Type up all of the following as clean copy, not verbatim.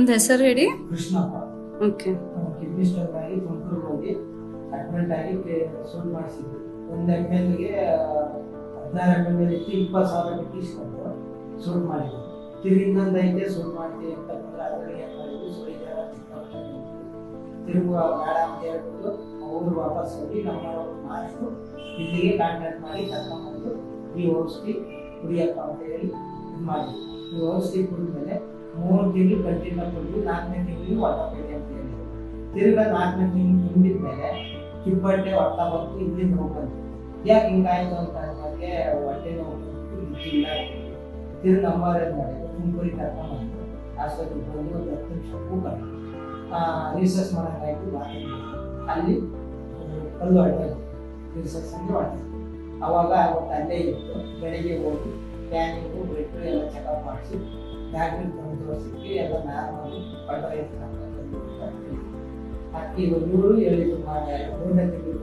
ನಿಮ್ದು ಹೆಸರು ಹೇಳಿ. ಕೃಷ್ಣಪ್ಪ. ಓಕೆ. ಕಿಡ್ನಿ ಸ್ಟೋನ್ ಆಗಿ ತುಮಕೂರು ಹೋಗಿ ಅಡ್ಮಿಟ್ ಆಗಿ ಶೂಟ್ ಮಾಡಿಸಿದ್ರು. ಒಂದು MLಗೆ 16 ML ಇತ್ತು, 20,000 ಬಿಟ್ಟು ಇಸ್ಕೊಂಡು ಶೂಟ್ ಮಾಡಿದ್ರು. ತಿರುಗಿ ಇನ್ನೊಂದು ಐತೆ ಶೂಟ್ ಮಾಡ್ತೀವಿ ಅಂತ ಬಂದ್ರೆ ಅದರಲ್ಲಿ ಏನು ಮಾಡಿದ್ರು, ಸುಳಿದಾರ ತಿರುಗುವ ಬೇಡ ಅಂತ ಹೇಳ್ಬಿಟ್ಟು ಅವರು ವಾಪಸ್ ಹೋಗಿ ನಮ್ಮ ಮಾಸ್ಟು ಇಲ್ಲಿಗೆ ಕಾಂಟ್ಯಾಕ್ಟ್ ಮಾಡಿ ಕರ್ಕೊಂಡ್ಬಂದು ಈ ಔಷಧಿ ಕುಡಿಯಪ್ಪ ಅಂತ ಹೇಳಿ ಇದು ಮಾಡಿದ್ರು. ಈ ಔಷಧಿ ಕುಡಿದ್ಮೇಲೆ 3 ತಿಂಗಳು ಕಂಟಿನ್ಯೂ ಕೊಟ್ಟು 4ನೇ ತಿಂಗಳಿಗೆ ಹೊಟ್ಟ ಬೇಡಿ ಅಂತ ಹೇಳಿದ್ರು. ತಿರುಗಾ 4ನೇ ತಿಂಗಳು ತುಂಬಿದ್ಮೇಲೆ ಕಿಬ್ಬಟ್ಟೆ ಹೊಟ್ಟ ಬಂತು, ಇಲ್ಲಿ ನೋವು ಬಂತು. ಯಾಕೆ ಹಿಂಗಾಯ್ತು ಅಂತ ನಮಗೆ ಹೊಟ್ಟೆ ನೋವು ಬಂತು, ಇದ್ದಿಲ್ಲ. ತಿರುಗಿ ನಂಬರ್ ಏನು ಮಾಡಿದ್ರು, ತುಮಕೂರಿಗೆ ಕರ್ಕೊಂಡ್ಬಂದು ಆಸ್ಪತ್ರೆಗೆ ಬಂದು ಒಂದು 10 ನಿಮಿಷ ಕೂತ್ಕೊಂಡು ರಿಸರ್ಚ್ ಮಾಡೋಕ್ಕಾಯ್ತು. ಅಲ್ಲಿ ಕಲ್ಲು ಹೊಡೆದು ರಿಸರ್ಚ್ ಹೊಡೆದು ಅವಾಗ ಅವತ್ತು ಅಲ್ಲೇ ಇತ್ತು. ಬೆಳಿಗ್ಗೆ ಹೋಗಿ ಸ್ಕ್ಯಾನಿಂಗು ಬಿಟ್ಟು ಎಲ್ಲ ಚೆಕಪ್ ಮಾಡಿಸಿ ಡಾಕ್ಟ್ರಿಗೆ ಬಂದು ತೋರಿಸಿದ್ವಿ. ಎಲ್ಲ ನಾರ್ಮಲ್ ಪಡ್ರೈತೆ ಅಕ್ಕಿ ಇವರು ಹೇಳಿದ್ರು 3ನೇ ತಿಂಗಳು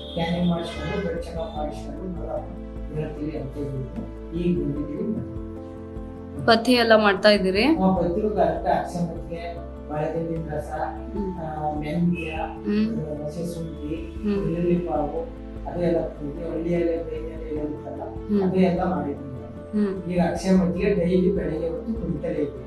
ಸ್ಕ್ಯಾನಿಂಗ್ ಮಾಡಿಸ್ಕೊಂಡು ಬ್ಲಡ್ ಚೆಕಪ್ ಮಾಡಿಸ್ಕೊಂಡು ಹೇಳ್ತೀವಿ ಅಂತ ಹೇಳಿದ್ರು. ಈಗ ಬಂದಿದ್ದೀವಿ. ಪಥ್ಯ ಎಲ್ಲ ಮಾಡ್ತಾ ಇದ್ದೀರಿ? ಪಥ್ಯರು ಕರೆಕ್ಟ್ ಅಕ್ಷಮಕ್ಕೆ ಬಾಳೆದಿಂಡಿನ ರಸ, ಮೆಂತ್ಯ, ಹಸಿ ಶುಂಠಿ, ಬೆಳ್ಳುಳ್ಳಿ ಪಾವು ಅದೆಲ್ಲ ಹಳ್ಳಿಯಲ್ಲೇ ಬೇಗನೆ ಇರುತ್ತಲ್ಲ ಅದೆಲ್ಲ ಮಾಡಿದ್ದೀನಿ. ಈಗ ಅಕ್ಷಮಕ್ಕೆ ಡೈಲಿ ಬೆಳಗ್ಗೆ ಹೊತ್ತು ಕುಡಿತಲೇ ಇದ್ದೀವಿ.